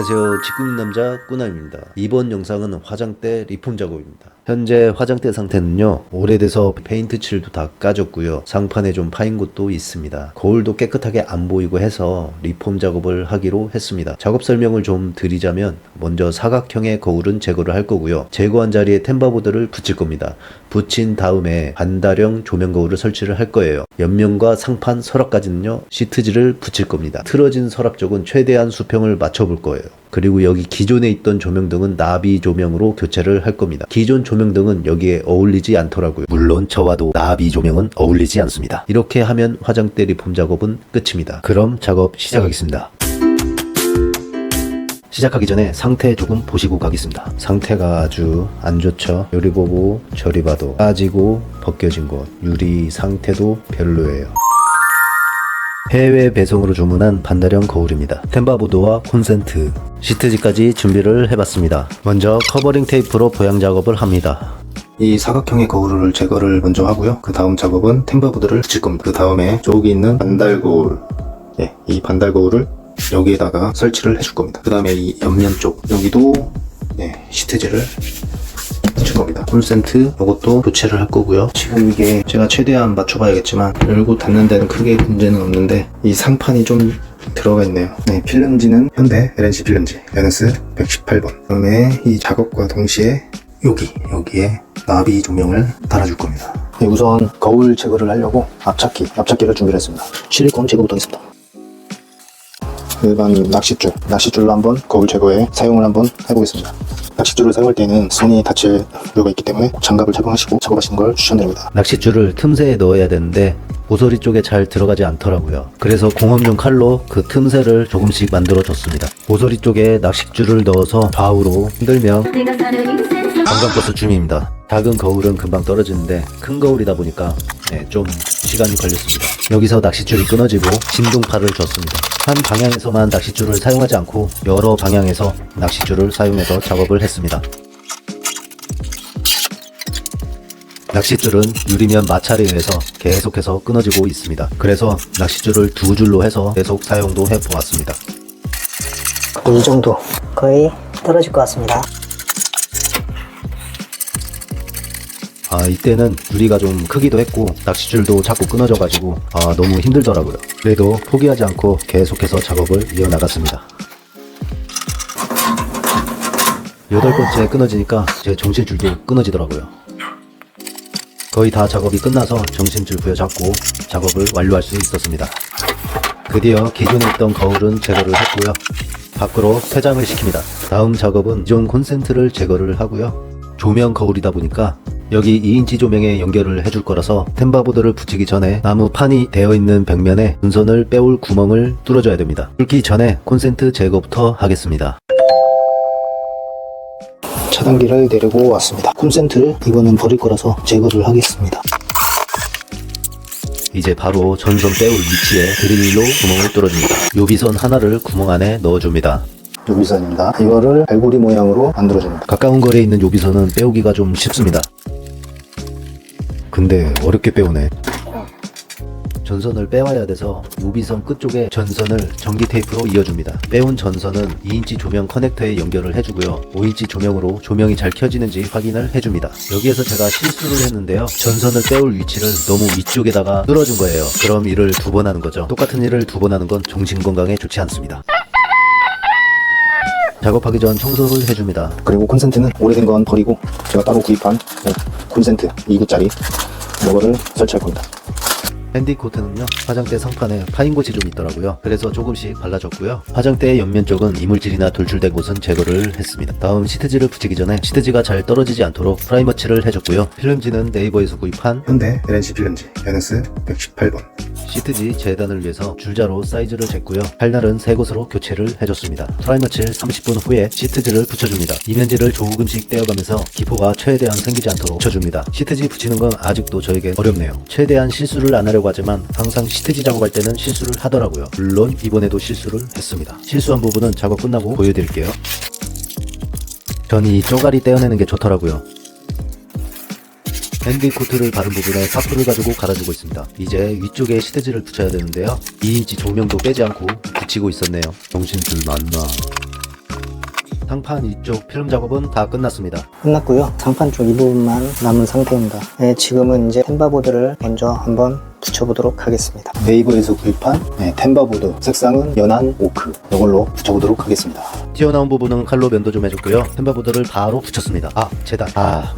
안녕하세요. 직구는 남자 꾸남입니다. 이번 영상은 화장대 리폼 작업입니다. 현재 화장대 상태는요, 오래돼서 페인트 칠도 다 까졌고요, 상판에 좀 파인 곳도 있습니다. 거울도 깨끗하게 안 보이고 해서 리폼 작업을 하기로 했습니다. 작업 설명을 좀 드리자면, 먼저 사각형의 거울은 제거를 할 거고요, 제거한 자리에 템바보드를 붙일 겁니다. 붙인 다음에 반다령 조명 거울을 설치를 할 거예요. 옆면과 상판 서랍까지는요, 시트지를 붙일 겁니다. 틀어진 서랍 쪽은 최대한 수평을 맞춰볼 거예요. 그리고 여기 기존에 있던 조명등은 나비 조명으로 교체를 할 겁니다. 기존 조명등은 여기에 어울리지 않더라고요. 물론 저와도 나비 조명은 어울리지 않습니다. 이렇게 하면 화장대 리폼 작업은 끝입니다. 그럼 작업 시작하겠습니다. 시작하기 전에 상태 조금 보시고 가겠습니다. 상태가 아주 안 좋죠. 요리 보고 저리 봐도 빠지고 벗겨진 곳, 유리 상태도 별로예요. 해외 배송으로 주문한 반다령 거울입니다. 템바보드와 콘센트, 시트지까지 준비를 해봤습니다. 먼저 커버링 테이프로 보양 작업을 합니다. 이 사각형의 거울을 제거를 먼저 하고요. 그 다음 작업은 템바보드를 붙일 겁니다. 그 다음에 저기 있는 반달 거울, 이 반달 거울을 여기에다가 설치를 해줄 겁니다. 그 다음에 이 옆면 쪽 여기도 시트지를 붙일 겁니다. 콘센트 이것도 교체를 할 거고요. 지금 이게 제가 최대한 맞춰봐야겠지만 열고 닫는 데는 크게 문제는 없는데 이 상판이 좀 들어가 있네요. 필름지는 현대 LNC 필름지 NS 118번. 그 다음에 이 작업과 동시에 여기에 나비 조명을 달아줄 겁니다. 우선 거울 제거를 하려고 앞차기를 준비를 했습니다. 실리콘 제거부터 하겠습니다. 일반 낚싯줄로 한번 거울 제거에 사용을 한번 해보겠습니다. 낚싯줄을 사용할 때는 손이 다칠 우려가 있기 때문에 장갑을 착용하시고 작업하시는 걸 추천드립니다. 낚싯줄을 틈새에 넣어야 되는데 모서리 쪽에 잘 들어가지 않더라고요. 그래서 공업용 칼로 그 틈새를 조금씩 만들어 줬습니다. 모서리 쪽에 낚싯줄을 넣어서 좌우로 흔들면 관광버스 줌입니다. 작은 거울은 금방 떨어지는데 큰 거울이다 보니까 좀 시간이 걸렸습니다. 여기서 낚싯줄이 끊어지고 진동파를 줬습니다. 한 방향에서만 낚싯줄을 사용하지 않고 여러 방향에서 낚싯줄을 사용해서 작업을 했습니다. 낚싯줄은 유리면 마찰에 의해서 계속해서 끊어지고 있습니다. 그래서 낚싯줄을 두 줄로 해서 계속 사용도 해보았습니다. 이 정도 거의 떨어질 것 같습니다. 이때는 유리가 좀 크기도 했고 낚싯줄도 자꾸 끊어져가지고 너무 힘들더라고요. 그래도 포기하지 않고 계속해서 작업을 이어나갔습니다. 8번째 끊어지니까 제 정신줄도 끊어지더라고요. 거의 다 작업이 끝나서 정신줄 부여잡고 작업을 완료할 수 있었습니다. 드디어 기존에 있던 거울은 제거를 했고요, 밖으로 퇴장을 시킵니다. 다음 작업은 기존 콘센트를 제거를 하고요, 조명 거울이다 보니까 여기 2인치 조명에 연결을 해줄 거라서 템바보드를 붙이기 전에 나무 판이 되어 있는 벽면에 전선을 빼올 구멍을 뚫어줘야 됩니다. 뚫기 전에 콘센트 제거부터 하겠습니다. 차단기를 내리고 왔습니다. 콘센트를 이거는 버릴 거라서 제거를 하겠습니다. 이제 바로 전선 빼올 위치에 드릴로 구멍을 뚫어줍니다. 요비선 하나를 구멍 안에 넣어줍니다. 요비선입니다. 이거를 갈고리 모양으로 만들어줍니다. 가까운 거리에 있는 요비선은 빼오기가 좀 쉽습니다. 근데 어렵게 빼오네. 전선을 빼와야 돼서 요비선 끝쪽에 전선을 전기 테이프로 이어줍니다. 빼온 전선은 2인치 조명 커넥터에 연결을 해주고요, 5인치 조명으로 조명이 잘 켜지는지 확인을 해줍니다. 여기에서 제가 실수를 했는데요, 전선을 빼올 위치를 너무 위쪽에다가 뚫어준 거예요. 그럼 일을 두 번 하는 거죠. 똑같은 일을 두 번 하는 건 정신건강에 좋지 않습니다. 작업하기 전 청소를 해줍니다. 그리고 콘센트는 오래된 건 버리고 제가 따로 구입한 콘센트 2구짜리 이거를 설치할 겁니다. 핸디코트는요, 화장대 상판에 파인 곳이 좀 있더라고요. 그래서 조금씩 발라줬고요, 화장대의 옆면 쪽은 이물질이나 돌출된 곳은 제거를 했습니다. 다음 시트지를 붙이기 전에 시트지가 잘 떨어지지 않도록 프라이머 칠을 해줬고요, 필름지는 네이버에서 구입한 현대 LNC 필름지 NS 118번. 시트지 재단을 위해서 줄자로 사이즈를 쟀고요, 칼날은 세 곳으로 교체를 해줬습니다. 프라이머 칠 30분 후에 시트지를 붙여줍니다. 이면지를 조금씩 떼어가면서 기포가 최대한 생기지 않도록 붙여줍니다. 시트지 붙이는 건 아직도 저에게 어렵네요. 최대한 실수를 안 하려고 하지만 항상 시트지 작업할 때는 실수를 하더라고요. 물론 이번에도 실수를 했습니다. 실수한 부분은 작업 끝나고 보여드릴게요. 전 이 쪼가리 떼어내는 게 좋더라고요. 핸디코트를 바른 부분에 파프를 가지고 갈아주고 있습니다. 이제 위쪽에 시트지를 붙여야 되는데요, 2인치 조명도 빼지 않고 붙이고 있었네요. 정신줄 맞나. 상판 위쪽 필름 작업은 다 끝났습니다. 끝났고요. 상판 쪽 이 부분만 남은 상태입니다. 네, 지금은 이제 템바보드를 먼저 한번 붙여보도록 하겠습니다. 네이버에서 구입한 템바보드, 색상은 연한 오크, 이걸로 붙여보도록 하겠습니다. 튀어나온 부분은 칼로 면도 좀 해줬고요. 템바보드를 바로 붙였습니다. 재단.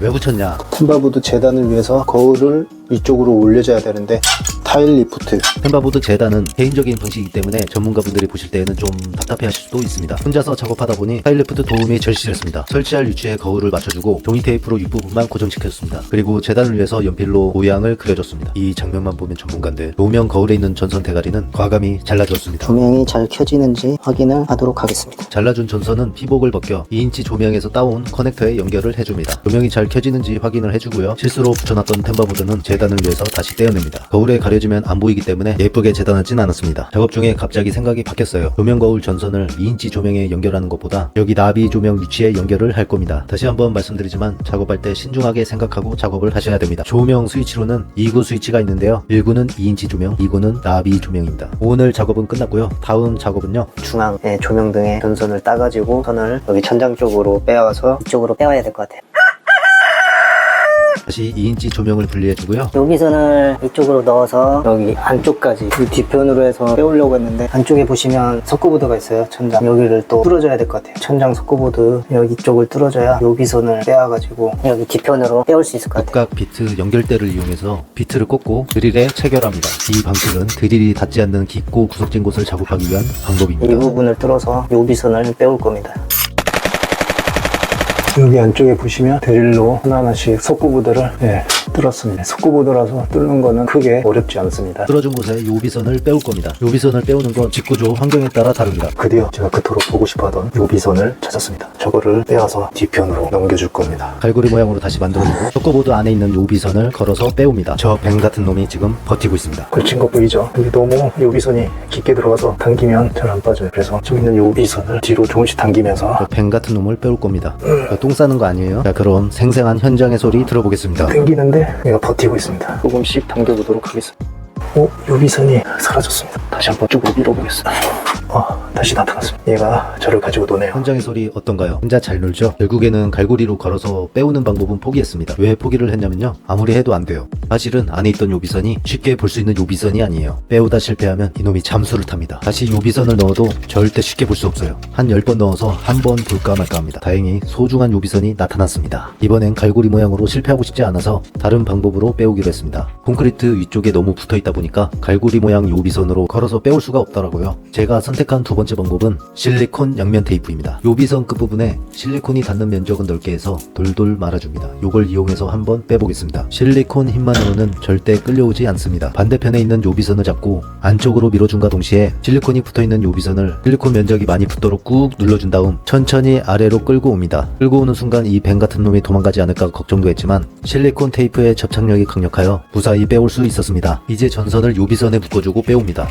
왜 붙였냐? 템바보드 재단을 위해서 거울을 위쪽으로 올려줘야 되는데 타일 리프트, 템바보드 재단은 개인적인 방식이기 때문에 전문가분들이 보실 때에는 좀 답답해 하실 수도 있습니다. 혼자서 작업하다 보니 타일리프트 도움이 절실했습니다. 설치할 위치에 거울을 맞춰주고 종이 테이프로 윗부분만 고정시켰습니다. 그리고 재단을 위해서 연필로 모양을 그려줬습니다. 이 장면만 보면 전문가인데 노면 거울에 있는 전선 대가리는 과감히 잘라주었습니다. 조명이 잘 켜지는지 확인을 하도록 하겠습니다. 잘라준 전선은 피복을 벗겨 2인치 조명에서 따온 커넥터에 연결을 해줍니다. 조명이 잘 켜지는지 확인을 해주고요. 실수로 붙여놨던 템바보드는 재단을 위해서 다시 떼어냅니다. 거울에 가려지면 안 보이기 때문에 예쁘게 재단하진 않았습니다. 작업 중에 갑자기 생각이 바뀌었어요. 조명 거울 전선을 2인치 조명에 연결하는 것보다 여기 나비 조명 위치에 연결을 할 겁니다. 다시 한번 말씀드리지만 작업할 때 신중하게 생각하고 작업을 하셔야 됩니다. 조명 스위치로는 2구 스위치가 있는데요. 1구는 2인치 조명, 2구는 나비 조명입니다. 오늘 작업은 끝났고요. 다음 작업은요. 중앙 조명등의 전선을 따가지고 선을 여기 천장 쪽으로 빼와서 이쪽으로 빼와야 될 것 같아요. 다시 2인치 조명을 분리해주고요. 여기 선을 이쪽으로 넣어서 여기 안쪽까지 이 뒤편으로 해서 빼오려고 했는데 안쪽에 보시면 석고보드가 있어요. 천장 여기를 또 뚫어줘야 될 것 같아요. 천장 석고보드 여기 쪽을 뚫어줘야 여기 선을 빼와가지고 여기 뒤편으로 빼올 수 있을 것 같아요. 각각 비트 연결대를 이용해서 비트를 꽂고 드릴에 체결합니다. 이 방식은 드릴이 닿지 않는 깊고 구석진 곳을 작업하기 위한 이 방법입니다. 부분을 뚫어서 요비선을 빼올 겁니다. 여기 안쪽에 보시면 드릴로 하나하나씩 석고보드를 뚫었습니다. 석고보드라서 뚫는 거는 크게 어렵지 않습니다. 뚫어준 곳에 요비선을 빼올 겁니다. 요비선을 빼오는 건 직구조 환경에 따라 다릅니다. 드디어 제가 그토록 보고 싶어하던 요비선을 찾았습니다. 저거를 빼와서 뒤편으로 넘겨줄 겁니다. 갈고리 모양으로 다시 만들어주고 석고보드 안에 있는 요비선을 걸어서 빼옵니다. 저 뱀 같은 놈이 지금 버티고 있습니다. 걸친 거 보이죠? 여기 너무 요비선이 깊게 들어가서 당기면 잘 안 빠져요. 그래서 저기 있는 요비선을 뒤로 조금씩 당기면서 저 뱀 같은 놈을 빼올 겁니다. 똥 싸는 거 아니에요? 자, 그럼 생생한 현장의 소리 들어보겠습니다. 당기는데 얘가 버티고 있습니다. 조금씩 당겨보도록 하겠습니다. 요비선이 사라졌습니다. 다시 한번 쭉 밀어보겠습니다. 다시 나타났습니다. 얘가 저를 가지고 노네요. 현장의 소리 어떤가요? 혼자 잘 놀죠? 결국에는 갈고리로 걸어서 빼오는 방법은 포기했습니다. 왜 포기를 했냐면요. 아무리 해도 안 돼요. 사실은 안에 있던 요비선이 쉽게 볼 수 있는 요비선이 아니에요. 빼오다 실패하면 이놈이 잠수를 탑니다. 다시 요비선을 넣어도 절대 쉽게 볼 수 없어요. 한 10번 넣어서 한 번 볼까 말까 합니다. 다행히 소중한 요비선이 나타났습니다. 이번엔 갈고리 모양으로 실패하고 싶지 않아서 다른 방법으로 빼오기로 했습니다. 콘크리트 위쪽에 너무 붙어있다 보니까 갈고리 모양 요비선으로 걸어서 빼올 수가 없더라고요. 제가 선택한 두 번째 방법은 실리콘 양면 테이프입니다. 요비선 끝부분에 실리콘이 닿는 면적은 넓게 해서 돌돌 말아줍니다. 요걸 이용해서 한번 빼보겠습니다. 실리콘 힘만으로는 절대 끌려오지 않습니다. 반대편에 있는 요비선을 잡고 안쪽으로 밀어준과 동시에 실리콘이 붙어있는 요비선을 실리콘 면적이 많이 붙도록 꾹 눌러준 다음 천천히 아래로 끌고 옵니다. 끌고 오는 순간 이 뱀 같은 놈이 도망가지 않을까 걱정도 했지만 실리콘 테이프의 접착력이 강력하여 무사히 빼올 수 있었습니다. 이제 전선을 요비선에 묶어주고 빼옵니다.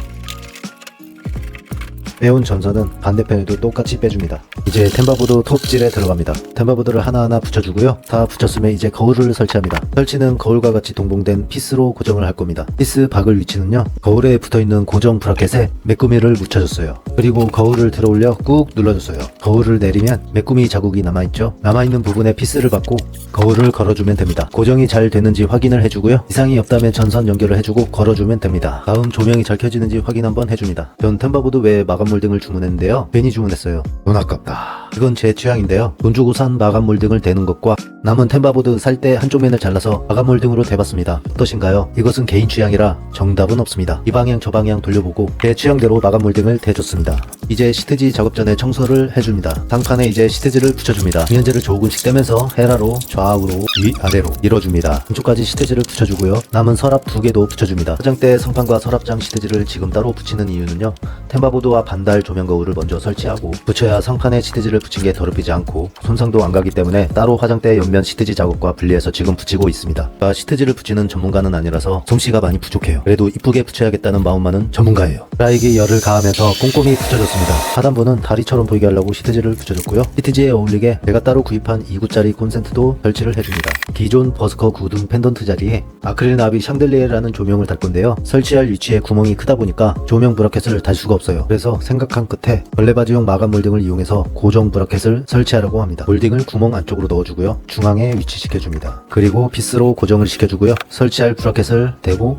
빼온 전선은 반대편에도 똑같이 빼줍니다. 이제 템바보드 톱질에 들어갑니다. 템바보드를 하나하나 붙여주고요. 다 붙였으면 이제 거울을 설치합니다. 설치는 거울과 같이 동봉된 피스로 고정을 할 겁니다. 피스 박을 위치는요. 거울에 붙어있는 고정 브라켓에 메꾸미를 묻혀줬어요. 그리고 거울을 들어올려 꾹 눌러줬어요. 거울을 내리면 메꾸미 자국이 남아있죠. 남아있는 부분에 피스를 받고 거울을 걸어주면 됩니다. 고정이 잘 되는지 확인을 해주고요. 이상이 없다면 전선 연결을 해주고 걸어주면 됩니다. 다음 조명이 잘 켜지는지 확인 한번 해줍니다. 전 템바보드 외에 마감 몰딩을 주문했는데요. 괜히 주문했어요. 돈 아깝다. 이건 제 취향인데요. 돈 주고 산 마감 몰딩을 대는 것과 남은 템바보드 살 때 한쪽 면을 잘라서 마감 몰딩으로 대봤습니다. 어떠신가요? 이것은 개인 취향이라 정답은 없습니다. 이 방향 저 방향 돌려보고 제 취향대로 마감 몰딩을 대줬습니다. 이제 시트지 작업 전에 청소를 해줍니다. 상판에 이제 시트지를 붙여줍니다. 면제를 조금씩 떼면서 헤라로 좌우로 위아래로 밀어줍니다. 한쪽까지 시트지를 붙여주고요. 남은 서랍 2개도 붙여줍니다. 화장대 상판과 서랍장 시트지를 지금 따로 붙이는 이유는요. 템바보드와 반달 조명 거울을 먼저 설치하고 붙여야 상판에 시트지를 붙인 게 더럽히지 않고 손상도 안 가기 때문에 따로 화장대 옆면 시트지 작업과 분리해서 지금 붙이고 있습니다. 시트지를 붙이는 전문가는 아니라서 솜씨가 많이 부족해요. 그래도 이쁘게 붙여야겠다는 마음만은 전문가예요. 드라이기 열을 가하면서 꼼꼼히 붙여줬습니다. 하단부는 다리처럼 보이게 하려고 시트지를 붙여줬고요. 시트지에 어울리게 제가 따로 구입한 2구짜리 콘센트도 설치를 해줍니다. 기존 버스커 구등 펜던트 자리에 아크릴 나비 샹들리에라는 조명을 달 건데요. 설치할 위치에 구멍이 크다 보니까 조명 브라켓을 달 수가 없어요. 그래서 생각한 끝에 벌레바지용 마감 몰딩을 이용해서 고정 조명 브라켓을 설치하라고 합니다. 몰딩을 구멍 안쪽으로 넣어주고요. 중앙에 위치시켜줍니다. 그리고 빗으로 고정을 시켜주고요. 설치할 브라켓을 대고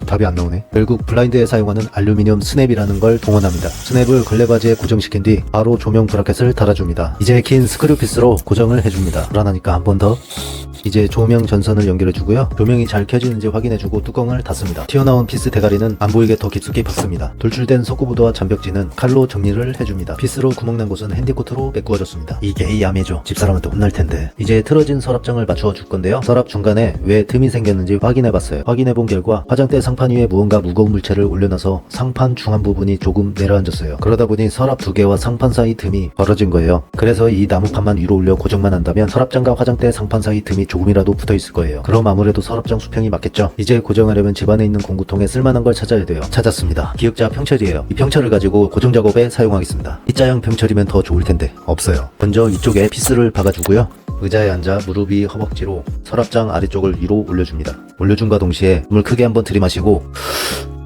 답이 안 나오네. 결국 블라인드에 사용하는 알루미늄 스냅이라는 걸 동원합니다. 스냅을 걸레바지에 고정시킨 뒤 바로 조명 브라켓을 달아줍니다. 이제 긴 스크류 피스로 고정을 해줍니다. 불안하니까 한 번 더. 이제 조명 전선을 연결해주고요. 조명이 잘 켜지는지 확인해주고 뚜껑을 닫습니다. 튀어나온 피스 대가리는 안 보이게 더 깊숙이 박습니다. 돌출된 서코보드와 잔벽지는 칼로 정리를 해줍니다. 피스로 구멍난 곳은 핸디코트로 메꾸어졌습니다. 이게 야매죠. 집사람한테 혼날 텐데. 이제 틀어진 서랍장을 맞추어 줄 건데요. 서랍 중간에 왜 틈이 생겼는지 확인해봤어요. 확인해본 결과 화장대 상판 위에 무언가 무거운 물체를 올려놔서 상판 중앙 부분이 조금 내려앉았어요. 그러다 보니 서랍 두 개와 상판 사이 틈이 벌어진 거예요. 그래서 이 나무판만 위로 올려 고정만 한다면 서랍장과 화장대 상판 사이 틈이 조금이라도 붙어 있을 거예요. 그럼 아무래도 서랍장 수평이 맞겠죠. 이제 고정하려면 집안에 있는 공구통에 쓸만한 걸 찾아야 돼요. 찾았습니다. 기역자 평철이에요. 이 평철을 가지고 고정 작업에 사용하겠습니다. T자형 평철이면 더 좋을 텐데 없어요. 먼저 이쪽에 피스를 박아주고요. 의자에 앉아 무릎이 허벅지로 서랍장 아래쪽을 위로 올려줍니다. 올려준과 동시에 숨을 크게 한번 들이마시고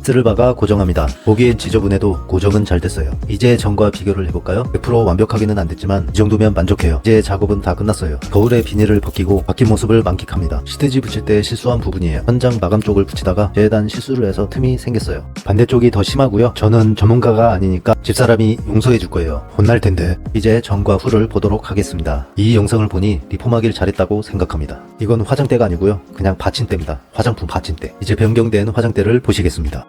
를 박아 고정합니다. 보기엔 지저분해도 고정은 잘 됐어요. 이제 전과 비교를 해볼까요? 100% 완벽하게는 안 됐지만 이 정도면 만족해요. 이제 작업은 다 끝났어요. 거울에 비닐을 벗기고 바뀐 모습을 만끽합니다. 시트지 붙일 때 실수한 부분이에요. 현장 마감 쪽을 붙이다가 재단 실수를 해서 틈이 생겼어요. 반대쪽이 더 심하고요. 저는 전문가가 아니니까 집사람이 용서해 줄 거예요. 혼날 텐데. 이제 전과 후를 보도록 하겠습니다. 이 영상을 보니 리폼하길 잘했다고 생각합니다. 이건 화장대가 아니고요. 그냥 받침대입니다. 화장품 받침대. 이제 변경된 화장대를 보시겠습니다.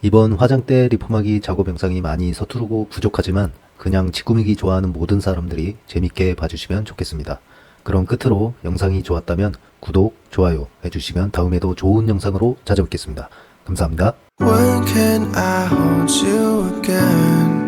이번 화장대 리폼하기 작업 영상이 많이 서투르고 부족하지만 그냥 집 꾸미기 좋아하는 모든 사람들이 재밌게 봐주시면 좋겠습니다. 그럼 끝으로 영상이 좋았다면 구독, 좋아요 해주시면 다음에도 좋은 영상으로 찾아뵙겠습니다. 감사합니다. When can I hold you again?